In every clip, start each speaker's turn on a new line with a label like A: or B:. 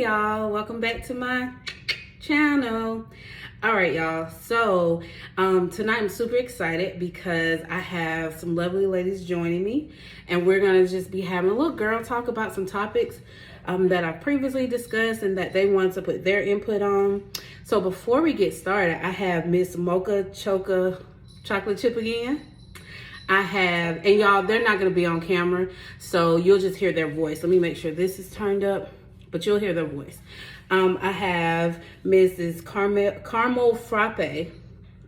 A: Hey y'all, welcome back to my channel. All right y'all, so tonight I'm super excited because I have some lovely ladies joining me, and we're gonna just be having a little girl talk about some topics that I've previously discussed and that they wanted to put their input on. So before we get started, I have Miss Mocha Choca Chocolate Chip again. I have, and y'all, they're not going to be on camera, so you'll just hear their voice. Let me make sure this is turned up, but you'll hear their voice. I have Mrs. Caramel Frappe. I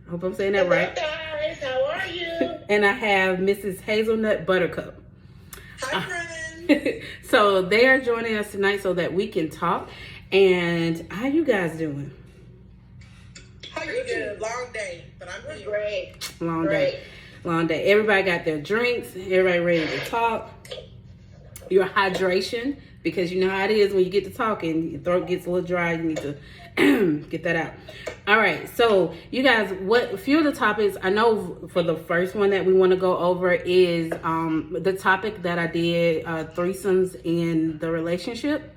A: hope I'm saying that right.
B: Guys, how are you?
A: And I have Mrs. Hazelnut Buttercup.
B: Hi, friends.
A: So they are joining us tonight so that we can talk. And how you guys doing?
B: How you doing? Long day, but I'm doing great.
A: Long day. Long day. Everybody got their drinks. Everybody ready to talk. Your hydration, because you know how it is when you get to talking, your throat gets a little dry. You need to get that out. All right. So you guys, a few of the topics I know for the first one that we want to go over is the topic that I did, threesomes in the relationship.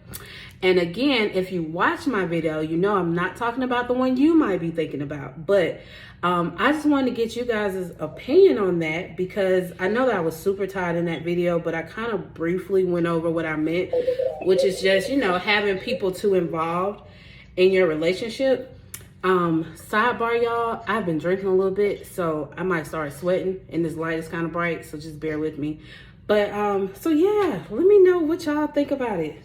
A: And again, if you watch my video, you know I'm not talking about the one you might be thinking about. But I just wanted to get you guys' opinion on that, because I know that I was super tired in that video, but I kind of briefly went over what I meant, which is just, you know, having people too involved in your relationship. Sidebar, y'all, I've been drinking a little bit, so I might start sweating, and this light is kind of bright, so just bear with me. But, so yeah, let me know what y'all think about it.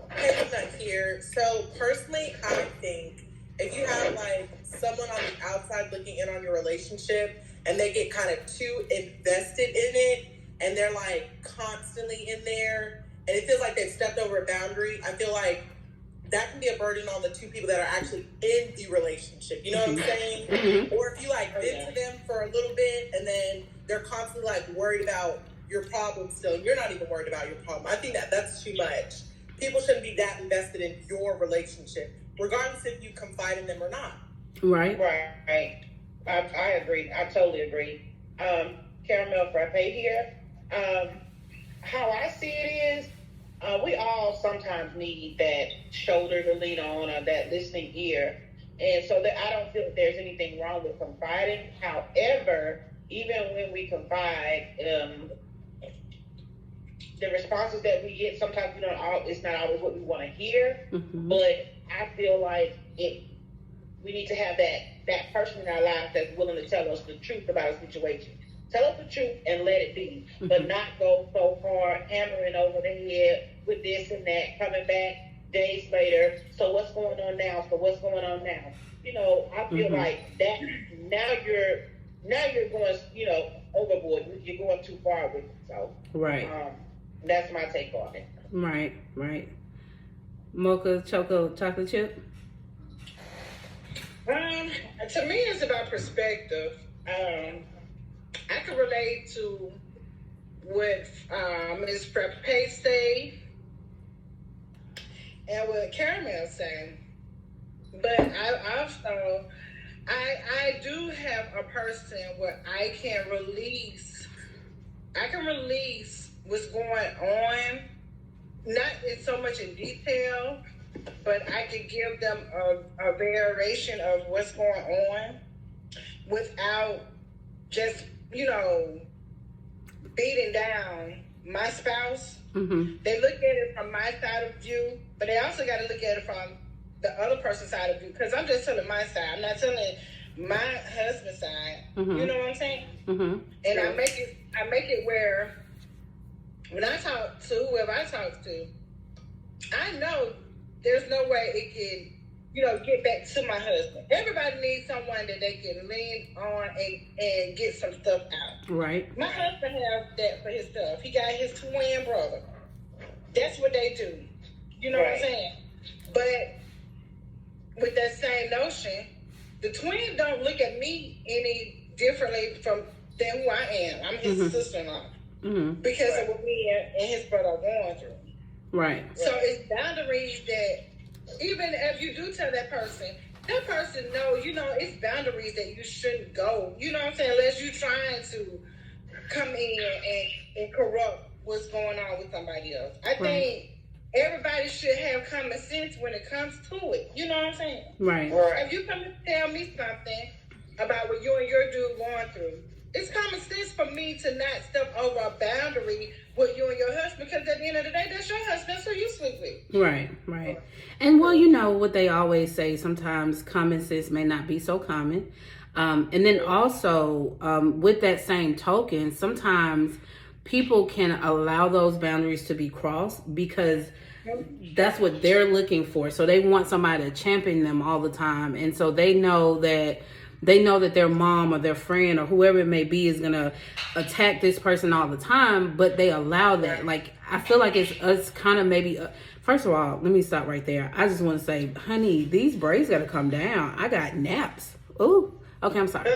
B: Hazelnut here. So personally, I think if you have like someone on the outside looking in on your relationship and they get kind of too invested in it and they're like constantly in there and it feels like they've stepped over a boundary, I feel like that can be a burden on the two people that are actually in the relationship. You know what I'm saying? Mm-hmm. Or if you like vent to them for a little bit and then they're constantly like worried about your problem still, and you're not even worried about your problem. I think that that's too much. People shouldn't be that invested in your relationship, regardless if you confide in them or not.
A: Right.
C: Right. I agree. I totally agree. Caramel Frappe here. How I see it is, we all sometimes need that shoulder to lean on or that listening ear. And so that I don't feel that there's anything wrong with confiding. However, even when we confide, the responses that we get, sometimes it's not always what we want to hear. Mm-hmm. But I feel like we need to have that person in our lives that's willing to tell us the truth about a situation. Tell us the truth and let it be, mm-hmm. but not go so far hammering over the head with this and that, coming back days later. So what's going on now? You know, I feel mm-hmm. like that now you're going, overboard. You're going too far with it. So
A: right.
C: That's my take on it.
A: Right. Mocha Chocolate Chip?
D: To me, it's about perspective. I can relate to what Ms. Frappe say and what Caramel say. But I do have a person where I can release what's going on, not in so much in detail, but I can give them a variation of what's going on without just, beating down my spouse. Mm-hmm. They look at it from my side of view, but they also got to look at it from the other person's side of view, because I'm just telling my side. I'm not telling my husband's side. Mm-hmm. You know what I'm saying? Mm-hmm. And I make it where when I talk to whoever I talk to, I know there's no way it can, get back to my husband. Everybody needs someone that they can lean on and get some stuff out.
A: Right.
D: My husband has that for his stuff. He got his twin brother. That's what they do. You know what I'm saying? But with that same notion, the twin don't look at me any differently than who I am. I'm his mm-hmm. sister-in-law. Mm-hmm. Because of what me and his brother are going through.
A: Right.
D: So it's boundaries that, even if you do tell that person knows, it's boundaries that you shouldn't go. You know what I'm saying? Unless you're trying to come in and corrupt what's going on with somebody else. I think everybody should have common sense when it comes to it. You know what I'm saying?
A: Right.
D: If you come and tell me something about what you and your dude going through, it's common sense for me to not step over a boundary with you and your husband, because at the end of the day, that's your husband, so you sleep with.
A: Right. And well, you know what they always say, sometimes common sense may not be so common. And then also, with that same token, sometimes people can allow those boundaries to be crossed because that's what they're looking for. So they want somebody to champion them all the time. And so they know that their mom or their friend or whoever it may be is going to attack this person all the time, but they allow that. Like, I feel like it's us kind of maybe, first of all, let me stop right there. I just want to say, honey, these braids got to come down. I got naps. Ooh, okay, I'm sorry.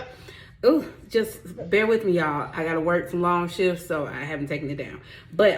A: Ooh, just bear with me, y'all. I got to work some long shifts, so I haven't taken it down. But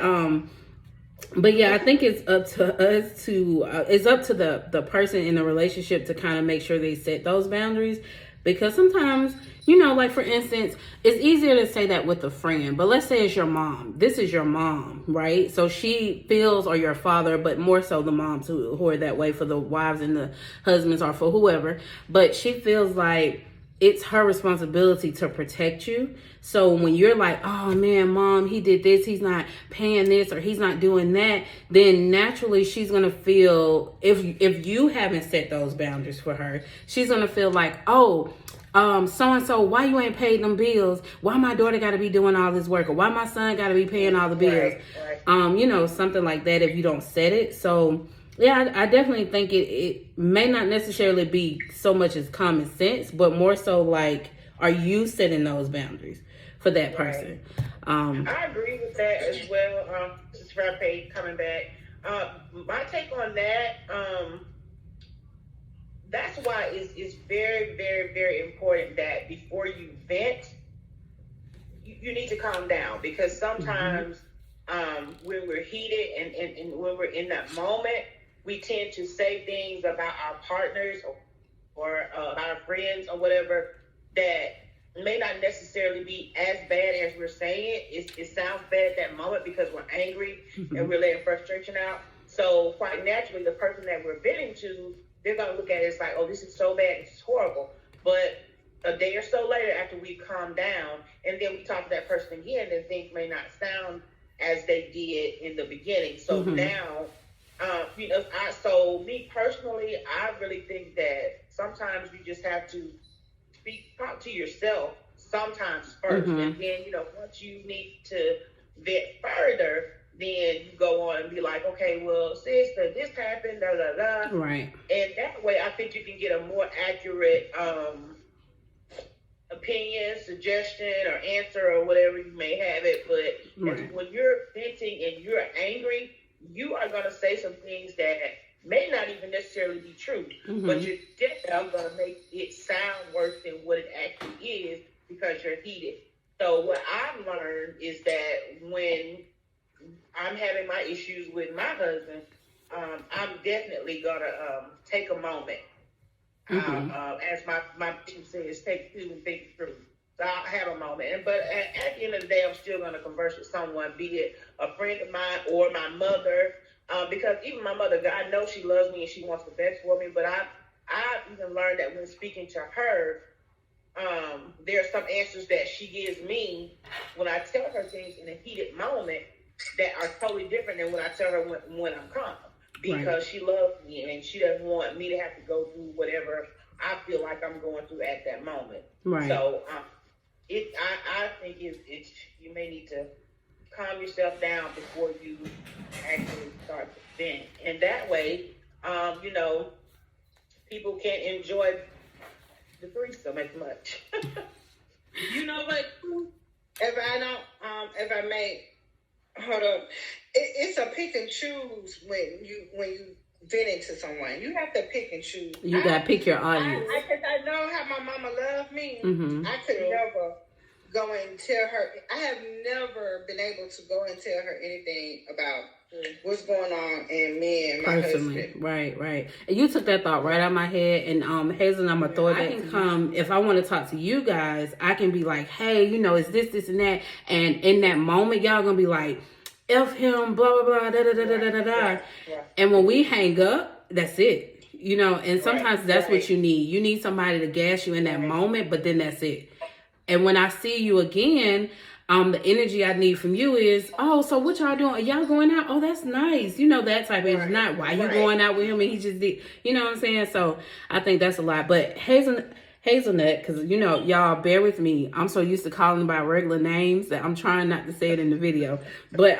A: yeah, I think it's up to us to, it's up to the person in the relationship to kind of make sure they set those boundaries. Because sometimes, you know, like for instance, it's easier to say that with a friend, but let's say it's your mom. This is your mom, right? So she feels, or your father, but more so the moms who are that way, for the wives and the husbands or for whoever. But she feels like it's her responsibility to protect you. So when you're like, oh man, mom, he did this, he's not paying this, or he's not doing that, then naturally she's going to feel, if you haven't set those boundaries for her, she's going to feel like, oh, so-and-so, why you ain't paid them bills? Why my daughter got to be doing all this work? Or why my son got to be paying all the bills? Right. You know, something like that if you don't set it. So yeah, I definitely think it may not necessarily be so much as common sense, but more so like, are you setting those boundaries for that person?
C: Right. I agree with that as well. This is Rapay coming back. My take on that, that's why it's very, very, very important that before you vent, you need to calm down, because sometimes when we're heated and when we're in that moment, we tend to say things about our partners or our friends or whatever that may not necessarily be as bad as we're saying it. It sounds bad at that moment because we're angry and we're letting frustration out. So quite naturally, the person that we're venting to, they're going to look at it as like, oh, this is so bad, this is horrible. But a day or so later, after we calm down, and then we talk to that person again, then things may not sound as they did in the beginning. So now, you know, so me personally, I really think that sometimes you just have to talk to yourself sometimes first, and then, you know, once you need to vet further, then you go on and be like, okay, well, sister, this happened, da da da.
A: Right.
C: And that way, I think you can get a more accurate opinion, suggestion, or answer, or whatever you may have it. But when you're venting and you're angry, you are going to say some things that may not even necessarily be true, but you're definitely going to make it sound worse than what it actually is because you're heated. So what I've learned is that when I'm having my issues with my husband, I'm definitely going to take a moment. As my bishop says, take two and think it through. So I'll have a moment. But at the end of the day, I'm still going to converse with someone, be it a friend of mine or my mother. Because even my mother, God knows she loves me and she wants the best for me. But I've even learned that when speaking to her, there are some answers that she gives me when I tell her things in a heated moment that are totally different than when I tell her when I'm calm. Because she loves me and she doesn't want me to have to go through whatever I feel like I'm going through at that moment. Right. So I think it's you may need to calm yourself down before you actually start to vent. And that way, you know, people can enjoy the threesome as much.
D: You know what? If I may, hold up. It's a pick and choose when you vent into someone. You have to pick and choose.
A: You gotta pick your audience.
D: I know how my mama loved me. I could never go and tell her. I have never been able to go and tell her anything about what's going on in me and my husband.
A: Right. And you took that thought right out of my head. And Hazel, I'm gonna throw it. I can come if I want to talk to you guys. I can be like, hey, you know, it's this, and that. And in that moment, y'all gonna be like, F him, blah, blah, blah, da, da, da, da, da, da, da.
C: Right.
A: And when we hang up, that's it. You know, and sometimes that's what you need. You need somebody to gas you in that moment, but then that's it. And when I see you again, the energy I need from you is, oh, so what y'all doing? Are y'all going out? Oh, that's nice. You know, that type of energy. Not why you going out with him and he just did. You know what I'm saying? So I think that's a lot. But Hazelnut, because, you know, y'all bear with me. I'm so used to calling by regular names that I'm trying not to say it in the video. But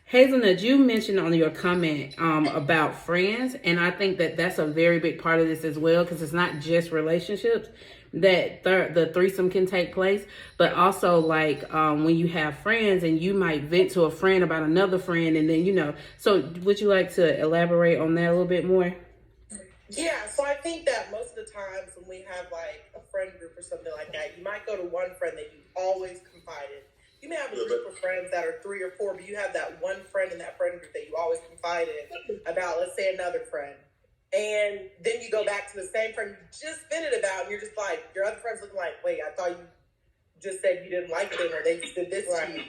A: Hazelnut, you mentioned on your comment about friends. And I think that that's a very big part of this as well, because it's not just relationships that the threesome can take place, but also like when you have friends and you might vent to a friend about another friend, and then, you know, so would you like to elaborate on that a little bit more?
B: Yeah, so I think that most of the times when we have like a friend group or something like that, you might go to one friend that you always confide in. You may have a group of friends that are 3 or 4, but you have that one friend in that friend group that you always confide in about, let's say, another friend. And then you go back to the same friend you just vented about, and you're just like, your other friend's looking like, wait, I thought you just said you didn't like them, or they did this to you.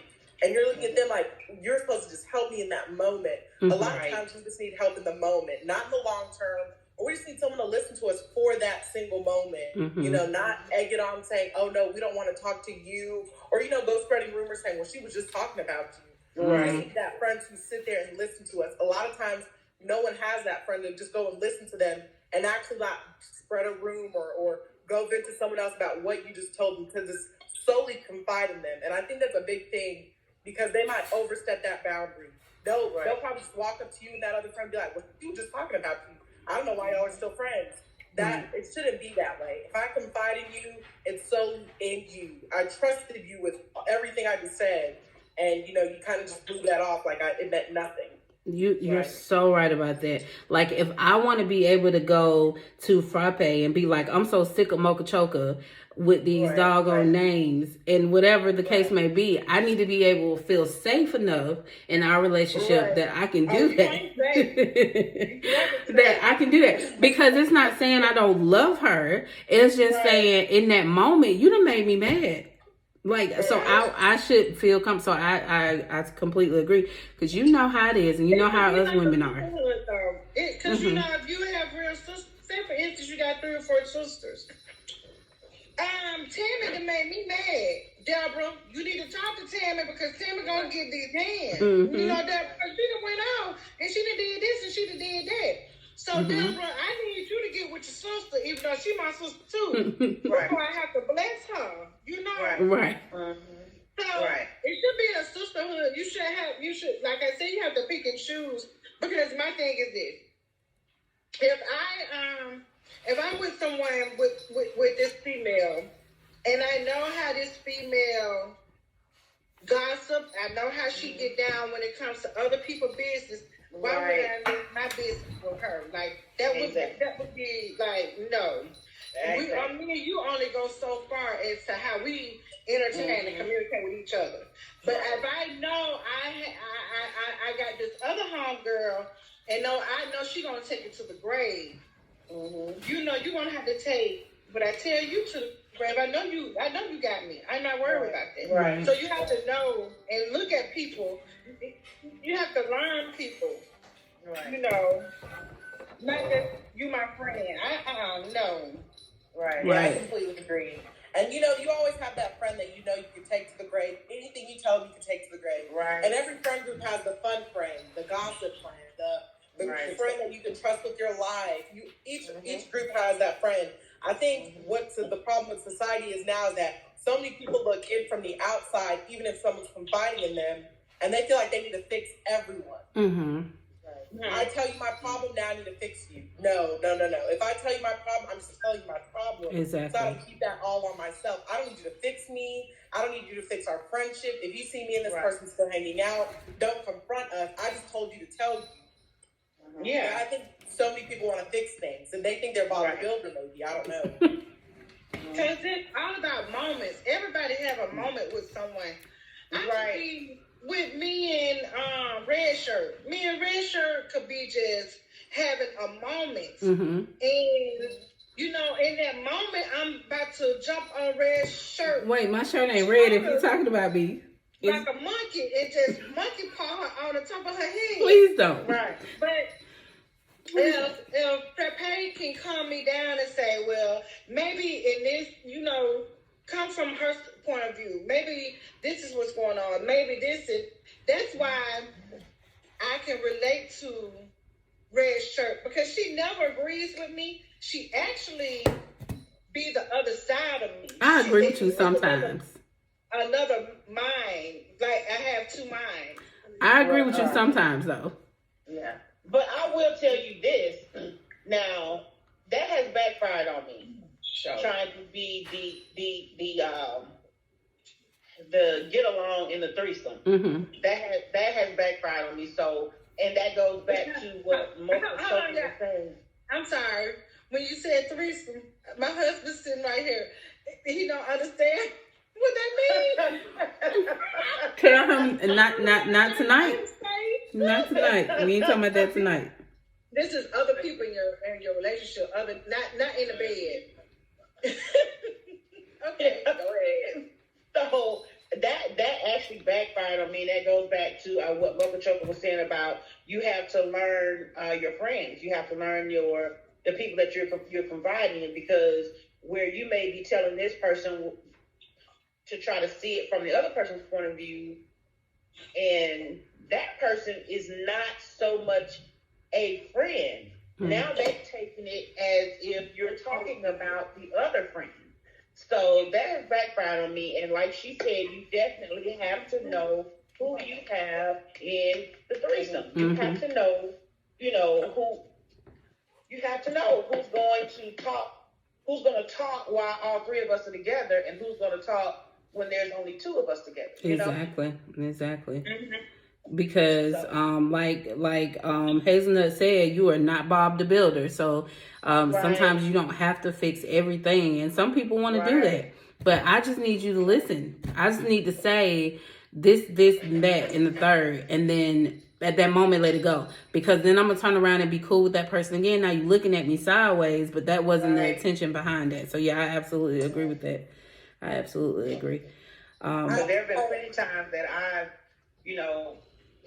B: And you're looking at them like, you're supposed to just help me in that moment. A lot of times we just need help in the moment, not in the long term, or we just need someone to listen to us for that single moment. You know, not egg it on saying, oh no, we don't want to talk to you, or, you know, go spreading rumors saying, well, she was just talking about you. We need that friends who sit there and listen to us. A lot of times no one has that friend to just go and listen to them and actually not spread a rumor or go vent to someone else about what you just told them, because it's solely confide in them. And I think that's a big thing, because they might overstep that boundary. They'll probably just walk up to you and that other friend and be like, well, you were just talking about you. I don't know why y'all are still friends. That it shouldn't be that way. If I confide in you, it's solely in you. I trusted you with everything I just said, and, you know, you kind of just blew that off like it meant nothing.
A: You're so right about that. Like, if I want to be able to go to Frappe and be like, I'm so sick of Mocha Choca with these doggone names and whatever the case may be, I need to be able to feel safe enough in our relationship that I can do that. That I can do that. Because it's not saying I don't love her. It's just saying in that moment, you done made me mad. Like, so I should feel comfortable. So I completely agree, because you know how it is, and you know how us women are.
D: Because you know, if you have real sisters, say for instance, you got 3 or 4 sisters. Tammy that made me mad. Deborah, you need to talk to Tammy, because Tammy gonna get these hands. You know, Deborah, she done went out and she done did this and she done did that. So Deborah, I need you to get with your sister, even though she my sister too. So I have to bless her. You know. So it should be a sisterhood. You should, like I said, you have to pick and choose. Because my thing is this: if I'm with someone with this female, and I know how this female gossip, I know how she get down when it comes to other people's business. Why would I leave my business with her? Like that would be like no. Me and you only go so far as to how we entertain and communicate with each other. But if I know I got this other homegirl, and I know she gonna take it to the grave. You know you're gonna have to take. But I tell you to the grave. I know you got me. I'm not worried about that. So you have to know and look at people. You have to learn people. You know, not just you my friend. No.
B: I completely agree. And, you know, you always have that friend that you know you can take to the grave. Anything you tell them, you can take to the grave. And every friend group has the fun friend, the gossip friend, the friend that you can trust with your life. Each group has that friend. I think what's the problem with society is now is that so many people look in from the outside, even if someone's confiding in them, and they feel like they need to fix everyone. I tell you my problem, now I need to fix you. No. If I tell you my problem, I'm just telling you my problem.
A: Exactly.
B: So I don't keep that all on myself. I don't need you to fix me. I don't need you to fix our friendship. If you see me and this person still hanging out, don't confront us. I just told you to tell you. But I think so many people want to fix things, and they think they're Bob the Builder, maybe. I don't know.
D: Because it's all about moments. Everybody have a moment with someone. I could be with me and Red Shirt. Me and Red Shirt could be just having a moment. And, you know, in that moment, I'm about to jump on Red Shirt.
A: Wait, my shirt ain't red if you're talking about me.
D: like a monkey and just monkey paw her on the top of her head.
A: Please don't.
C: Right.
D: But if Popeye can calm me down and say, well, maybe in this, come from her point of view. Maybe this is what's going on. Maybe this is. That's why I can relate to Red Shirt, because she never agrees with me. She actually be the other side of me.
A: I agree with you sometimes.
D: Another mind. Like, I have two minds.
A: I agree with you sometimes, though.
C: Yeah. But I will tell you this. Now, that has backfired on me. Sure. Trying to be the get along in the threesome. Mm-hmm. That has backfired on me. So, and that goes back to what most of the are saying.
D: I'm sorry. When you said threesome, my husband's sitting right here. He don't understand what that means.
A: Tell him not tonight. Not tonight. We ain't talking about that tonight.
D: This is other people in your relationship, not in the bed. Okay, go ahead.
C: So that actually backfired on me. That goes back to what Mocha Choker was saying about you have to learn your friends. You have to learn the people that you're confiding in, because where you may be telling this person to try to see it from the other person's point of view, and that person is not so much a friend. Mm-hmm. Now they've taken it as if you're talking about the other friend. So that has backfired on me. And like she said, you definitely have to know who you have in the threesome. Mm-hmm. You have to know, you have to know who's going to talk while all three of us are together, and who's going to talk when there's only two of us together.
A: Exactly.
C: Mm-hmm.
A: Because like Hazelnut said, you are not Bob the Builder, so sometimes you don't have to fix everything, and some people want to do that. But I just need you to listen. I just need to say this and that and the third, and then at that moment let it go, because then I'm gonna turn around and be cool with that person again. Now you're looking at me sideways, but that wasn't the intention behind that. So yeah, I absolutely agree with that. I absolutely agree.
C: But there have been plenty times that I've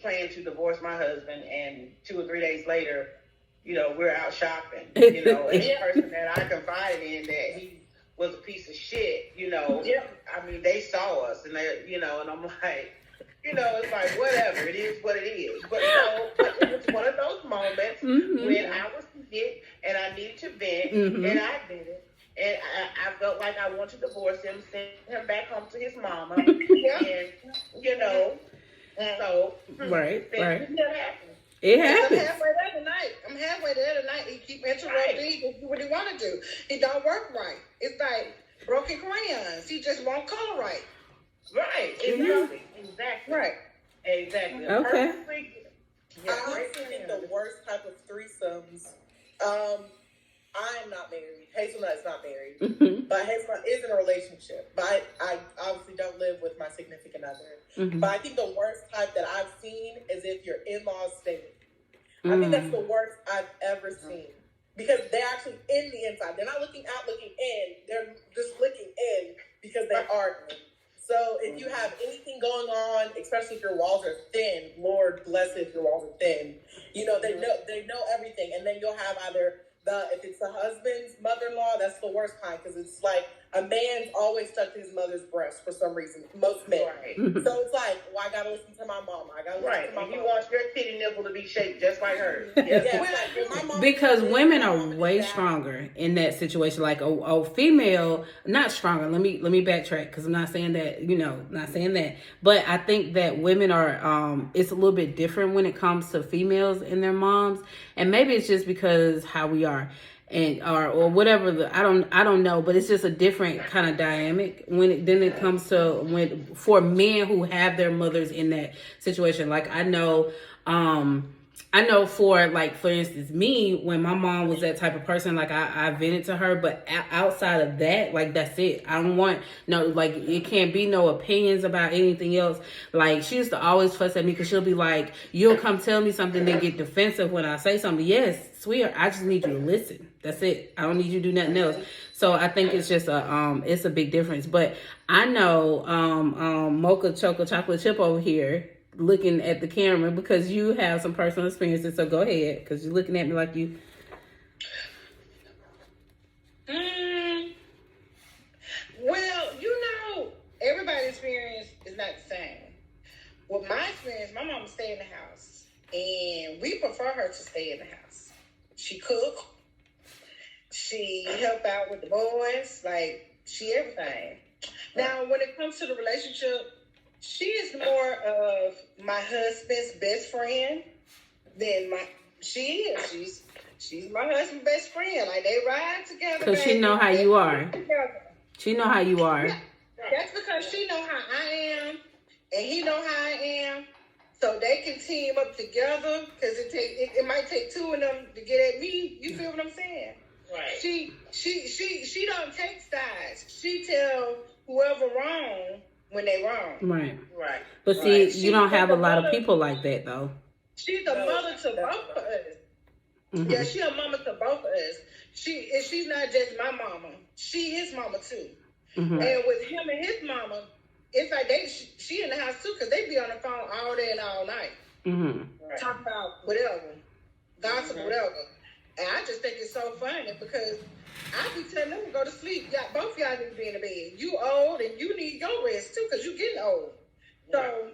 C: planned to divorce my husband, and 2 or 3 days later, we're out shopping, and the person that I confided in that he was a piece of shit, I mean, they saw us, and they, and I'm like, it's like, whatever, it is what it is. But it was one of those moments when I was sick and I needed to vent, and I did it. And I felt like I wanted to divorce him, send him back home to his mama, and so
A: right.
D: It happens. I'm halfway there tonight. He keep interrupting. He can do what he want to do. He don't work right. It's like broken crayons. He just won't color right.
C: Right. Exactly. Right. Exactly.
A: Okay.
B: I honestly think the worst type of threesomes. I am not married. Hazelnut is not married. Mm-hmm. But Hazelnut is in a relationship. But I obviously don't live with my significant other. Mm-hmm. But I think the worst type that I've seen is if your in-laws stay. I think that's the worst I've ever seen. Because they're actually in the inside. They're not looking out, looking in. They're just looking in because they are in. So if you have anything going on, especially if your walls are thin, Lord bless it if your walls are thin. They know everything. And then you'll have either if it's the husband's mother-in-law, that's the worst kind, because it's like a man's always stuck to his mother's breast for some reason. Most men. Right. So it's like, well, I gotta listen to my mama. I gotta listen to my mama.
C: You want your titty nipple to be shaped just like hers.
A: Because women are way stronger in that situation. Like a female, not stronger. Let me backtrack, because I'm not saying that. Not saying that. But I think that women are. It's a little bit different when it comes to females and their moms, and maybe it's just because how we are. And or whatever I don't know, but it's just a different kind of dynamic when it comes to for men who have their mothers in that situation. Like I know I know for instance, me, when my mom was that type of person, like I vented to her, but outside of that, like that's it. I don't want no, like it can't be no opinions about anything else. Like she used to always fuss at me because she'll be like, you'll come tell me something, then get defensive when I say something. Yes, sweetheart, I just need you to listen. That's it. I don't need you to do nothing else. So I think it's just it's a big difference. But I know Mocha Chocolate Chip over here looking at the camera because you have some personal experiences, so go ahead because you're looking at me like you.
D: Well, everybody's experience is not the same. With my experience, my mom stayed in the house, and we prefer her to stay in the house. She cook, she help out with the boys, like she everything. Now, when it comes to the relationship, she is more of my husband's best friend than she's my husband's best friend. Like they ride together.
A: Because she know how you are. She know how you are.
D: Yeah. That's because she know how I am, and he know how I am. So they can team up together. Because it might take two of them to get at me. You feel what I'm saying?
C: Right.
D: She don't take sides. She tell whoever wrong when they wrong.
A: Right.
C: Right.
A: But see, you don't have a lot of people like that though.
D: She's a mother to both of us. Mm-hmm. Yeah, she a mama to both of us. She's not just my mama. She his mama too. Mm-hmm. And with him and his mama, it's like she in the house too because they be on the phone all day and all night. Mm-hmm. Right. Talk about whatever, gossip, whatever. And I just think it's so funny because I be telling them to go to sleep. Both y'all need to be in the bed. You old and you need your rest too because you getting old. So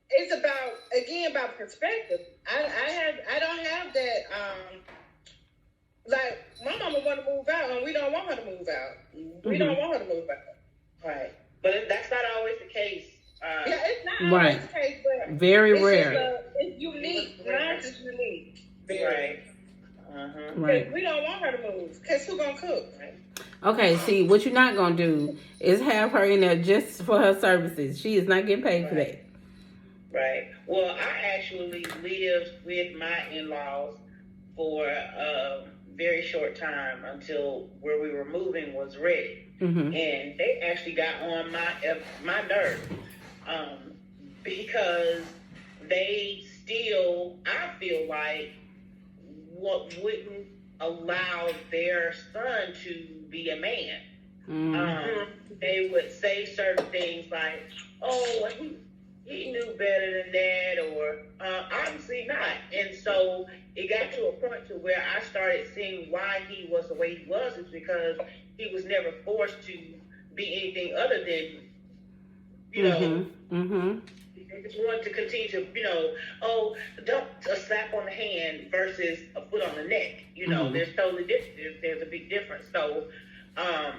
D: it's about perspective. I don't have that. Like my mama want to move out and we don't want her to move out. We don't want her to move out.
C: Right. But that's not always the case.
D: Yeah, it's not always the case, but
A: very rare.
D: It's unique. Mine is unique.
C: Right.
D: Right. We don't want her to move because who gonna cook?
A: Okay, see, what you're not gonna do is have her in there just for her services. She is not getting paid for that.
C: Right. Well, I actually lived with my in-laws for a very short time until where we were moving was ready, and they actually got on my nerves because they still, I feel like, wouldn't allow their son to be a man. They would say certain things like, "Oh, he knew better than that," or obviously not. And so it got to a point to where I started seeing why he was the way he was is because he was never forced to be anything other than, they just wanted to continue to, don't a slap on the hand versus a foot on the neck. There's totally different. There's a big difference. So I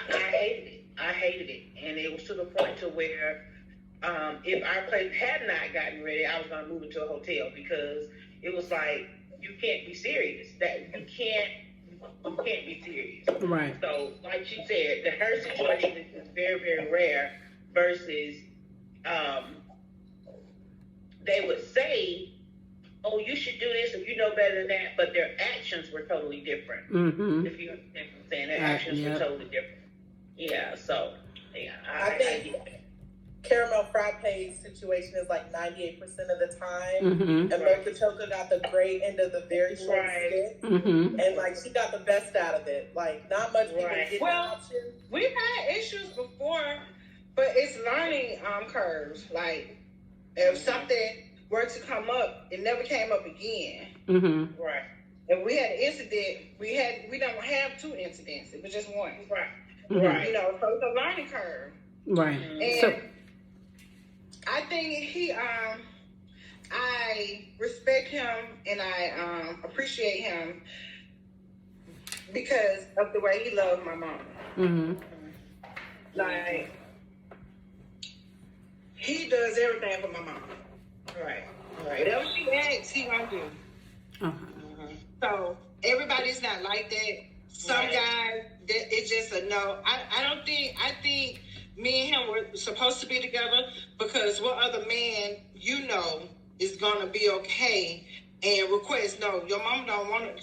C: hated it. I hated it. And it was to the point to where if our place had not gotten ready, I was going to move into a hotel because it was like, you can't be serious. That you can't be serious.
A: Right.
C: So, like she said, her situation is very, very rare versus they would say, "Oh, you should do this if you know better than that," but their actions were totally different. If you understand what I'm saying, their actions were totally different. Yeah. So, yeah,
B: I think Caramel Frappe's situation is like 98% of the time, and Mocha Chocolate got the great end of the very short stick, and like she got the best out of it. Like not much people get options.
D: We've had issues before, but it's learning curves. Like if something were to come up, it never came up again. Right. If we had an incident, we don't have two incidents. It was just one. Right. Right. So it's a learning curve.
A: Right.
D: And I think I respect him and I appreciate him because of the way he loved my mom. Like, he does everything for my mom. Right. Whatever she asks, he gonna do. So everybody's not like that. Some guys, it's just a no. I think me and him were supposed to be together because what other man is gonna be okay and request, no, your mom don't want her,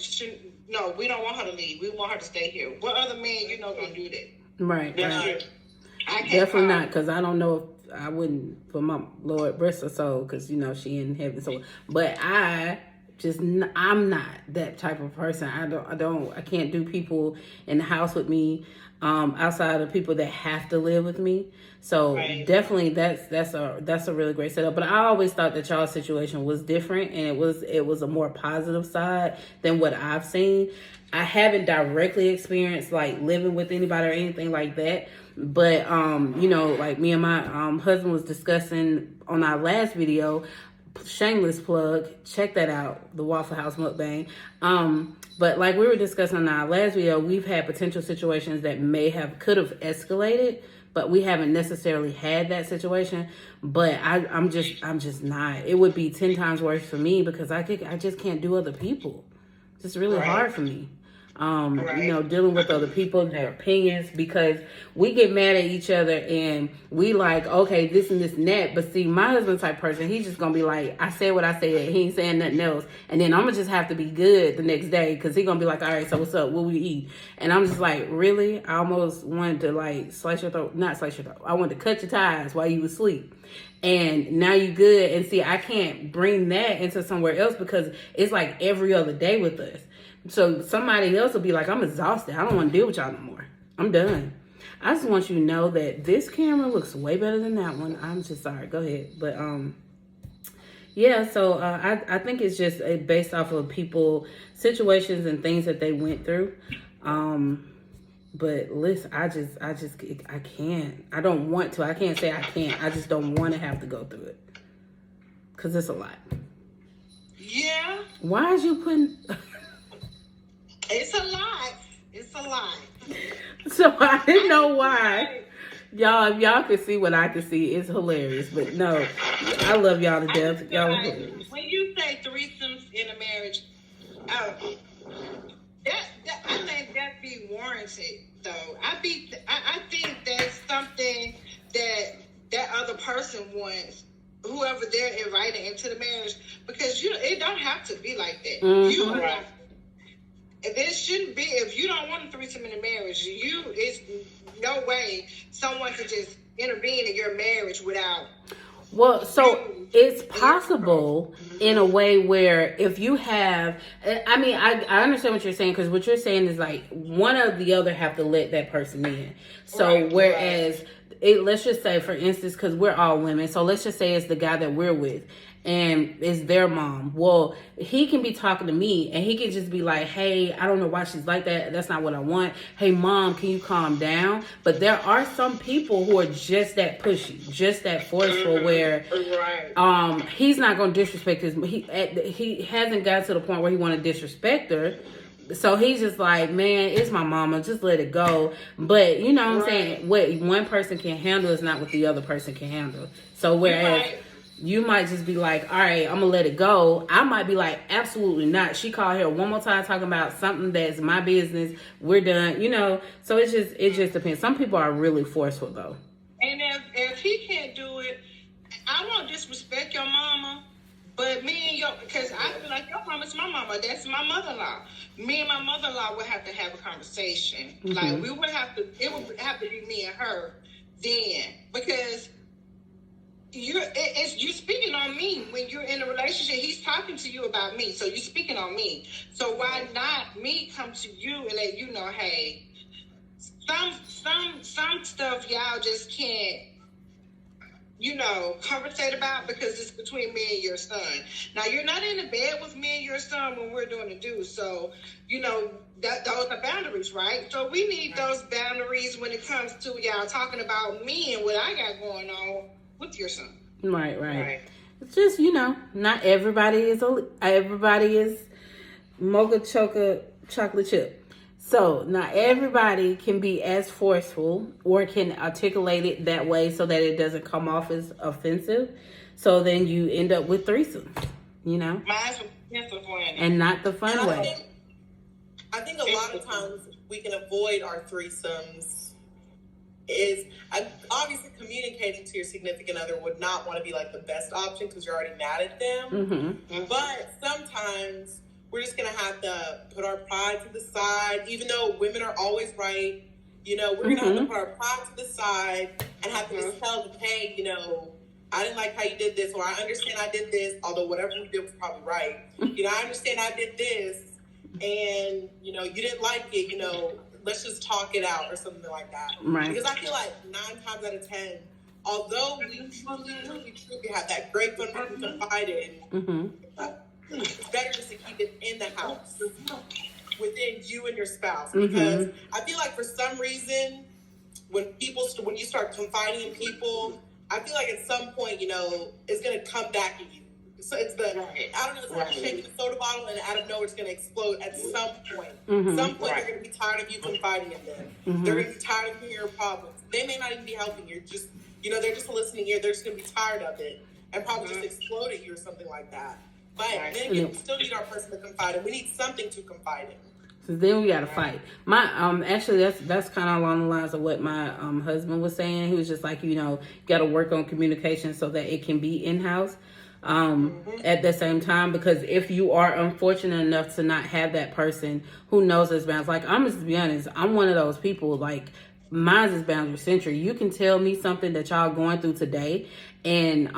D: no, we don't want her to leave. We want her to stay here. What other man gonna do that?
A: Right.
D: I can't
A: Definitely not, because I don't know if I wouldn't for my Lord rest her soul, because she in heaven. So, but I'm not that type of person. I can't do people in the house with me, outside of people that have to live with me. So definitely that's a really great setup. But I always thought that y'all's situation was different, and it was a more positive side than what I've seen. I haven't directly experienced like living with anybody or anything like that. But like me and my husband was discussing on our last video, shameless plug, check that out, the Waffle House mukbang. But like we were discussing on our last video, we've had potential situations that could have escalated, but we haven't necessarily had that situation. But I'm just not. It would be 10 times worse for me, because I just can't do other people. It's just really hard for me. Dealing with other people and their opinions, because we get mad at each other and we like, okay, this and this and that. But see, my husband type person, he's just gonna be like, I said what I said, he ain't saying nothing else. And then I'm gonna just have to be good the next day, because he gonna be like, all right, so what's up? What we eat? And I'm just like, really? I almost wanted to like slice your throat. Not slice your throat. I wanted to cut your ties while you was asleep. And now you good. And see, I can't bring that into somewhere else, because it's like every other day with us. So somebody else will be like, I'm exhausted. I don't want to deal with y'all no more. I'm done. I just want you to know that this camera looks way better than that one. I'm just sorry. Go ahead. But so I think it's just based off of people, situations, and things that they went through. But listen, I can't. I don't want to. I can't say I can't. I just don't want to have to go through it, because it's a lot.
D: Yeah.
A: Why is you putting...
D: It's a lot.
A: So I didn't know why. Y'all, if y'all could see what I could see, it's hilarious. But no, I love y'all to death. Y'all are hilarious.
D: When you say threesomes in a marriage, I think that be warranted, though. I think that's something that other person wants, whoever they're inviting into the marriage, because it don't have to be like that.
A: Mm-hmm.
D: There shouldn't be. If you don't want a threesome in a marriage, it's no way someone could just intervene in your marriage without.
A: Well, so it's possible in a way where if you have, I mean, I understand what you're saying, because what you're saying is like one or the other have to let that person in. So whereas let's just say, for instance, because we're all women, so let's just say it's the guy that we're with, and it's their mom. Well, he can be talking to me, and he can just be like, hey, I don't know why she's like that. That's not what I want. Hey, mom, can you calm down? But there are some people who are just that pushy, just that forceful, where he's not going to disrespect he hasn't got to the point where he want to disrespect her. So he's just like, man, it's my mama, just let it go. But you know what I'm saying? What one person can handle is not what the other person can handle. So whereas you might just be like, all right, I'm gonna let it go. I might be like, absolutely not. She called here one more time talking about something that's my business. We're done, So it just depends. Some people are really forceful though.
D: And if he can't do it, I won't disrespect your mama. But because I feel like your mama's my mama. That's my mother-in-law. Me and my mother-in-law would have to have a conversation. Mm-hmm. Like it would have to be me and her then. Because you're speaking on me when you're in a relationship. He's talking to you about me. So you're speaking on me. So why not me come to you and let you know, hey, some stuff y'all just can't, conversate about, because it's between me and your son. Now, you're not in the bed with me and your son when we're doing the do. So, those are boundaries, right? So we need those boundaries when it comes to y'all talking about me and what I got going on with your son.
A: Right. It's just, not everybody is mocha chocolate chip. So not everybody can be as forceful or can articulate it that way so that it doesn't come off as offensive. So then you end up with threesomes,
D: Mine's offensive one.
A: And not the fun way.
B: I think a lot of times we can avoid our threesomes is obviously communicating to your significant other would not want to be like the best option because you're already mad at them. But sometimes we're just going to have to put our pride to the side, even though women are always right. You know, we're going to have to put our pride to the side and have to just tell them, hey, you know, I didn't like how you did this, or I understand I did this, although whatever we did was probably right. You know, I understand I did this, and, you know, you didn't like it, you know, let's just talk it out or something like that.
A: Right.
B: Because I feel like 9 times out of 10, although we truly have that great friend we can confide in, it's better just to keep it in the house within you and your spouse. Because I feel like for some reason, when you start confiding in people, I feel like at some point, you know, it's going to come back at you. So it's I don't know, it's like shaking a soda bottle and out of nowhere it's going to explode at some point. Some point they're going to be tired of you confiding in them. They're going to be tired of hearing your problems. They may not even be helping you. Just, you know, they're just a listening ear. They're just going to be tired of it and probably just explode at you or something like that. But then again, we still need our person to confide in. We need something to confide in.
A: So then we got to fight. My actually that's kind of along the lines of what my husband was saying. He was just like, you know, got to work on communication so that it can be in house. At the same time, because if you are unfortunate enough to not have that person who knows this boundaries, like I'm just to be honest, I'm one of those people, like mine is boundary centric. You can tell me something that y'all going through today, and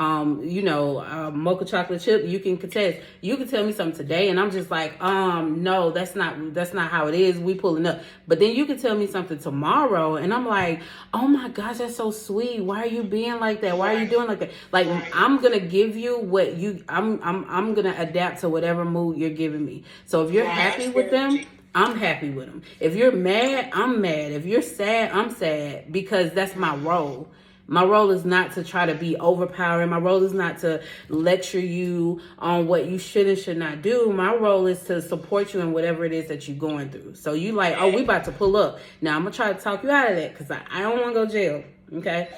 A: you know, mocha chocolate chip, you can contest. You can tell me something today, and I'm just like, no, that's not how it is. We pulling up. But then you can tell me something tomorrow, and I'm like, oh my gosh, that's so sweet. Why are you being like that? Why are you doing like that? Like I'm gonna give you what you. I'm gonna adapt to whatever mood you're giving me. So if you're happy with them, I'm happy with them. If you're mad, I'm mad. If you're sad, I'm sad, because that's my role. My role is not to try to be overpowering. My role is not to lecture you on what you should and should not do. My role is to support you in whatever it is that you're going through. So you like, oh, we about to pull up. Now I'm going to try to talk you out of that because I don't want to go to jail. Okay.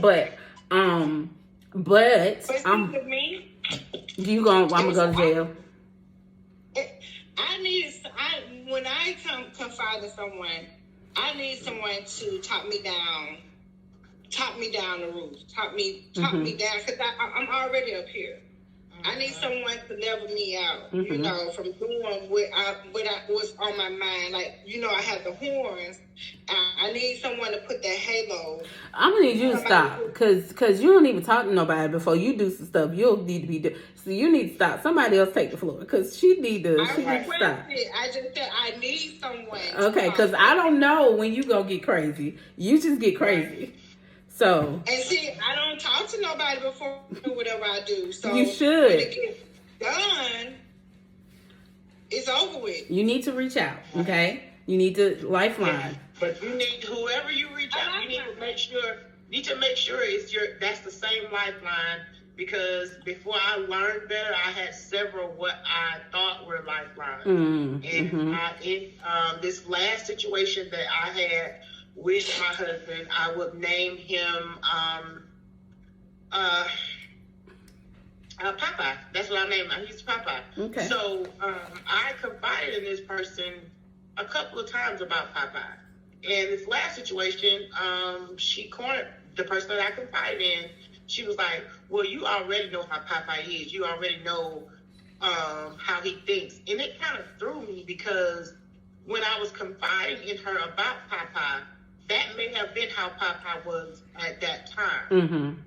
A: But I'm going to go to jail.
D: When I confide in someone, I need someone to talk me down the roof, talk me down, because I'm already up here. I need someone to level me out, you know, from doing what was on my mind. Like, you know, I have the horns. I need someone to put that halo.
A: I'm gonna need you to stop, cause you don't even talk to nobody before you do some stuff. You'll need to be so you need to stop. Somebody else take the floor, cause she needs to stop.
D: I just said I need someone.
A: Okay, cause I don't know when you gonna get crazy. You just get crazy. So
D: and see, I don't talk to nobody before I do whatever I do. So
A: you should.
D: When it gets done, it's over with.
A: You need to reach out. Okay, you need to Lifeline.
C: But you need, whoever you reach out, you need to make sure that's the same Lifeline, because before I learned better, I had several what I thought were lifelines. And in this last situation that I had with my husband, I would name him Popeye. That's what I named him. He's Popeye.
A: Okay.
C: So I confided in this person a couple of times about Popeye. And this last situation, she cornered the person that I confided in. She was like, well, you already know how Popeye is. You already know how he thinks. And it kind of threw me, because when I was confiding in her about Popeye, that may have been how Popeye was at that time.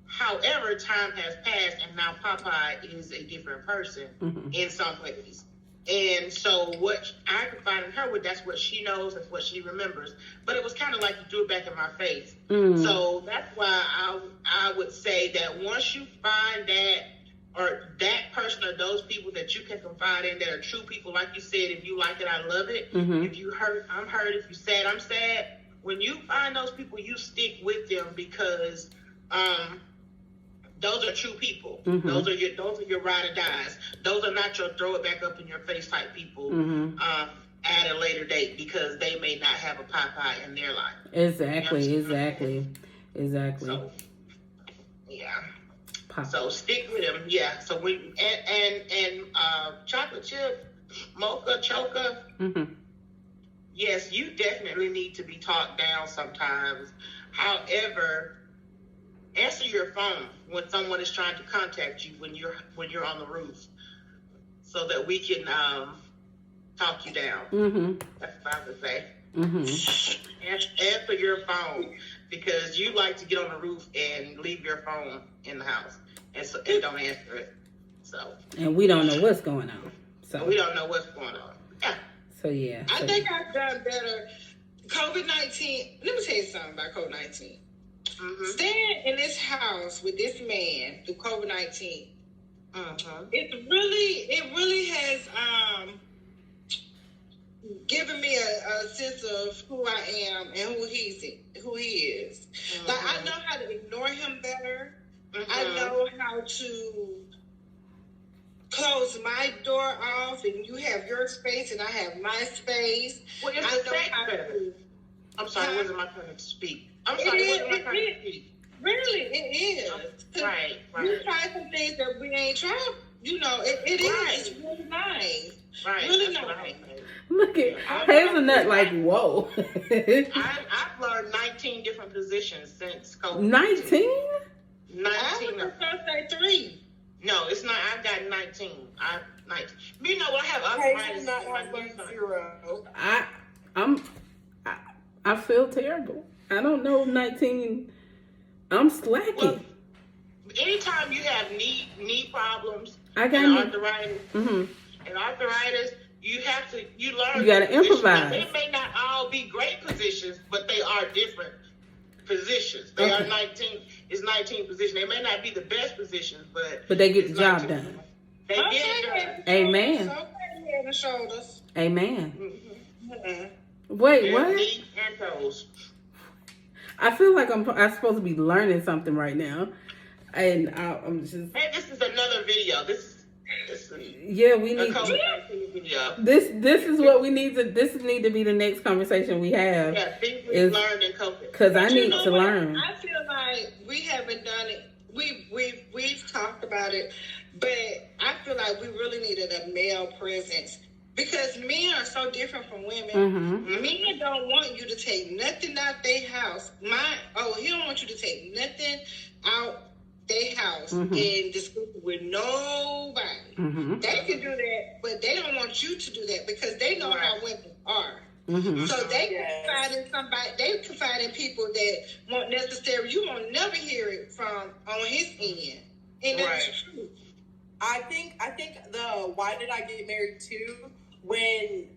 C: However, time has passed, and now Popeye is a different person in some ways. And so what I confided in her with, that's what she knows, that's what she remembers. But it was kind of like you threw it back in my face. So that's why I would say that once you find that, or that person or those people that you can confide in that are true people, like you said, if you like it, I love it. If you hurt, I'm hurt. If you sad, I'm sad. When you find those people, you stick with them, because those are true people. Those are your ride or dies. Those are not your throw it back up in your face type people at a later date, because they may not have a Popeye in their life.
A: Exactly.
C: So, yeah. So stick with them. Yeah. So we and chocolate chip, mocha, choker.
E: yes, you definitely need to be talked down sometimes. However, answer your phone when someone is trying to contact you when you're on the roof, so that we can talk you down.
A: Mm-hmm.
E: That's what I would say.
A: Mm-hmm.
E: Answer your phone, because you like to get on the roof and leave your phone in the house, and don't answer it. So.
A: And we don't know what's going on. So
E: we don't know what's going on. Yeah.
A: So yeah.
D: I think I've done better. COVID-19. Let me tell you something about COVID-19.
E: Mm-hmm.
D: Staying in this house with this man through COVID-19.
E: Mm-hmm.
D: It really has given me a sense of who I am and who he is.
E: Mm-hmm.
D: Like, I know how to ignore him better.
E: Mm-hmm.
D: I know how to close my door off, and you have your space and I have my space.
E: Well, it's
D: I
E: the
D: know
E: sex
D: how
E: better.
D: to.
E: I'm sorry, it wasn't my turn to speak. I'm sorry, it wasn't my turn to speak.
D: Really, it is.
E: Right.
D: You try some things that we ain't tried. You know, it
E: Right.
D: is. It's really nice.
E: Right.
D: Really
E: That's what
D: nice.
E: I say.
A: Look at Hazelnut like, whoa.
E: I've learned 19 different positions since COVID.
A: 19?
E: 19.
D: I was gonna say 3.
E: No, it's not. I've got 19. 19. You know what? I have arthritis.
B: Not have learned 0.
A: I feel terrible. I don't know 19. I'm slacking.
E: Well, anytime you have knee problems,
A: I got
E: and
A: knee-
E: arthritis,
A: Mm-hmm.
E: you learn.
A: You gotta
E: positions.
A: improvise.
E: They may not all be great positions, but they are different positions. They are 19. It's 19 positions. They may not be the best positions, but
A: they get the
E: it's
A: job
E: 19.
A: done.
E: They get it done.
A: Amen.
D: Okay, head and shoulders.
A: Amen.
E: Mm-hmm.
A: Wait,
E: Their
A: what?
E: knees and toes.
A: I feel like I'm supposed to be learning something right now, and I'm just.
E: Hey, this is another video. This is
A: Yeah, we
E: a
A: need.
E: COVID-19 video.
A: This is what we need to. This need to be the next conversation we have.
E: Yeah, things we
A: Is-
E: learned in COVID.
A: Because I
D: You
A: need
D: know
A: to
D: what?
A: learn.
D: I feel like we haven't done it. We've talked about it, but I feel like we really needed a male presence, because men are so different from women.
A: Mm-hmm.
D: Men don't want you to take nothing out their house. He don't want you to take nothing out their house and discuss it with nobody.
A: Mm-hmm.
D: They can do that, but they don't want you to do that, because they know how women are.
A: Mm-hmm.
D: So they confide in somebody. They confide in people that won't necessarily. You won't never hear it from on his end, and that's true.
B: I think the why did I get married too, when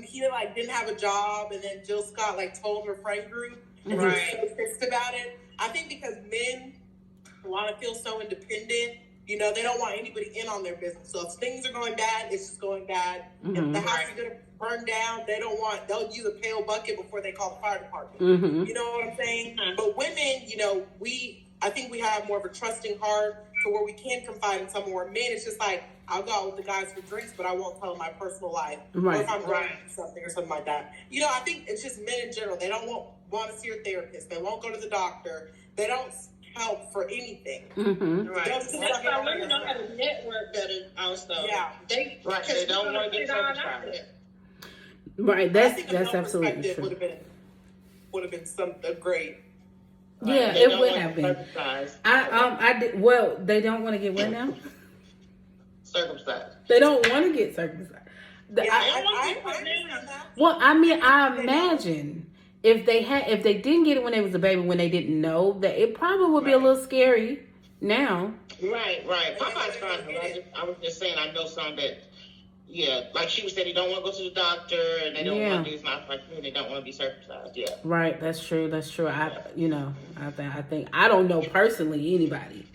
B: he like didn't have a job, and then Jill Scott like told her friend group, and he was so pissed about it. I think because men want to feel so independent. You know, they don't want anybody in on their business. So if things are going bad, it's just going bad. If the house is going to burn down, they'll use a pail bucket before they call the fire department.
A: Mm-hmm.
B: You know what I'm saying? But women, you know, I think we have more of a trusting heart to where we can confide in someone. Where men, it's just like, I'll go out with the guys for drinks, but I won't tell them my personal life.
A: Right.
B: Or if I'm going through something or something like that. You know, I think it's just men in general. They don't want to see a therapist. They won't go to the doctor. They don't help for anything.
A: Mm-hmm.
E: Right.
D: That's why women know how to network better. Also, they
E: don't want to get circumcised.
A: Right. That's absolutely true.
B: Would have been something great.
A: Yeah,
E: They
A: it
E: don't
A: would
E: want
A: have
E: to
A: been.
E: circumcise.
A: I did. Well, they don't want to get what now?
E: Circumcised.
A: They don't want to get circumcised. Well, I mean, I imagine if they didn't get it when they was a baby, when they didn't know, that it probably would be a little scary now.
E: Right. Popeye's fine. I was just saying, I know some that, like she said, they don't want to go to the doctor, and they don't want to do it's not like me. They don't want to be circumcised. Yeah.
A: Right. That's true. I think I don't know personally anybody.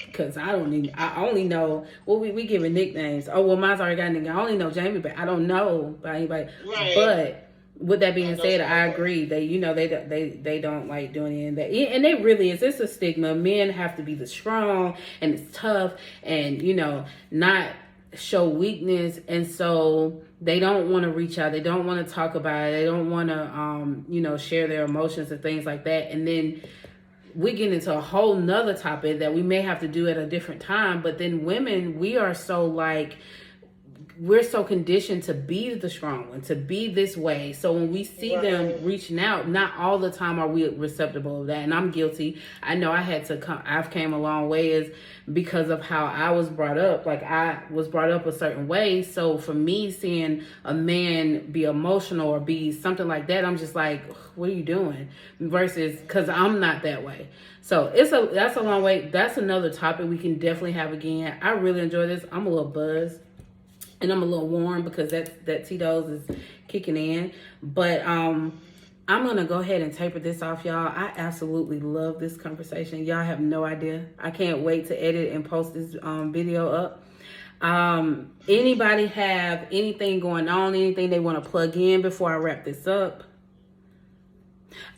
A: Because I only know, we giving nicknames. Oh, well, mine's already got a nickname. I only know Jamie, but I don't know about anybody. Right. But with that being said, I agree. They don't like doing it. And they really is. It's a stigma. Men have to be the strong, and it's tough, and, not show weakness. And so they don't want to reach out. They don't want to talk about it. They don't want to, share their emotions and things like that. And then we get into a whole nother topic that we may have to do at a different time. But then women, we are so like, we're so conditioned to be the strong one, to be this way. So when we see them reaching out, not all the time are we receptive of that. And I'm guilty. I know I had to come, I've came a long way is because of how I was brought up. Like I was brought up a certain way. So for me, seeing a man be emotional or be something like that, I'm just like, what are you doing? Versus, cause I'm not that way. So that's a long way. That's another topic we can definitely have again. I really enjoy this. I'm a little buzzed. And I'm a little warm because that Tito's is kicking in. But I'm going to go ahead and taper this off, y'all. I absolutely love this conversation. Y'all have no idea. I can't wait to edit and post this video up. Anybody have anything going on, anything they want to plug in before I wrap this up?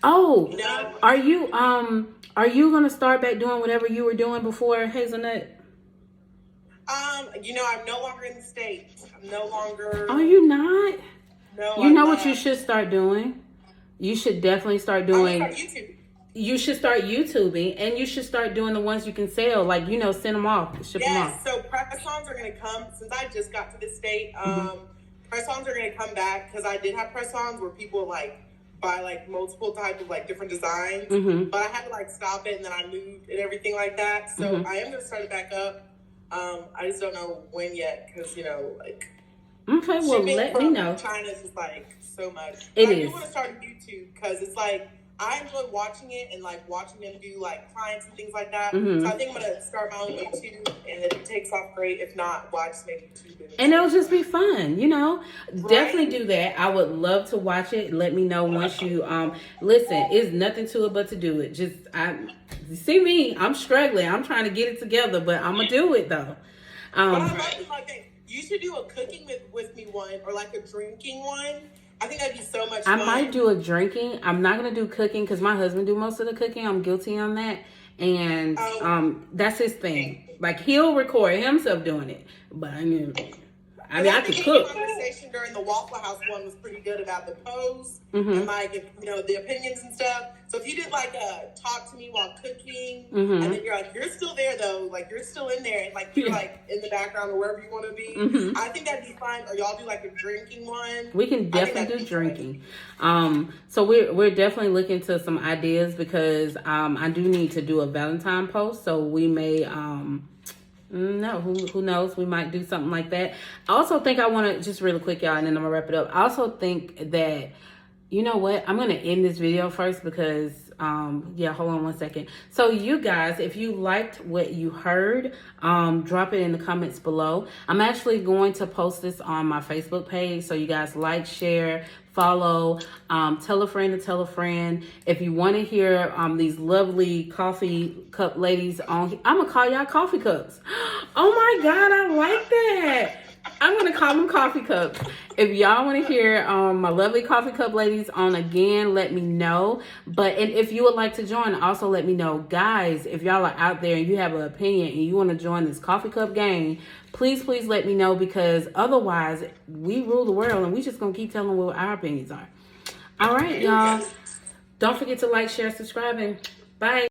A: Oh,
B: No.
A: are you going to start back doing whatever you were doing before, Hazelnut?
B: I'm no longer in the States. I'm no longer.
A: Oh, you not?
B: No.
A: You know what you should start doing? You should definitely start doing.
B: YouTube.
A: You should start YouTubing, and you should start doing the ones you can sell. Like, send them off, ship them off.
B: Yes. So press-ons are going to come since I just got to the state. Press-ons are going to come back because I did have press-ons where people like buy like multiple types of like different designs, but I had to like stop it and then I moved and everything like that. So I am going to start it back up. I just don't know when yet because like.
A: Okay, well, let me know.
B: China's just like so much.
A: It
B: I
A: is.
B: do want to start YouTube because it's like I enjoy watching it and like watching them do like clients and things like that. So I think I'm gonna start my own YouTube, and if it takes off, great. If not, watch maybe YouTube.
A: And it'll just be fun, Definitely do that. I would love to watch it. Let me know once you listen. It's nothing to it but to do it. You see me, I'm struggling. I'm trying to get it together, but I'm gonna do it though.
B: But I love it. Like you should do a cooking with me one or like a drinking one. I think that'd be so much fun.
A: I might do a drinking. I'm not gonna do cooking because my husband do most of the cooking. I'm guilty on that, and that's his thing. Like he'll record himself doing it, but I mean I could cook.
B: The conversation during the Waffle House one was pretty good about the pose and like the opinions and stuff. So if you did like talk to me while cooking, and then you're like you're still there though, like you're still in there, and like you're like in the background or wherever you want to be. I think that'd be fine. Or y'all do like a drinking one.
A: We can definitely do drinking. So we're definitely looking to some ideas because I do need to do a Valentine post. So we may no, who knows? We might do something like that. I also think I want to just really quick, y'all, and then I'm gonna wrap it up. I also think that, you know what? I'm gonna end this video first because, hold on one second. So you guys, if you liked what you heard, drop it in the comments below. I'm actually going to post this on my Facebook page. So you guys like, share, follow, tell a friend to tell a friend. If you want to hear these lovely coffee cup ladies on, I'm gonna call y'all coffee cups. Oh my God, I like that. I'm gonna call them coffee cups. If y'all want to hear my lovely coffee cup ladies on again, let me know. And if you would like to join, also let me know. Guys, if y'all are out there and you have an opinion and you want to join this coffee cup gang, please let me know, because otherwise we rule the world and we just gonna keep telling what our opinions are. All right, y'all. Don't forget to like, share, subscribe, and bye.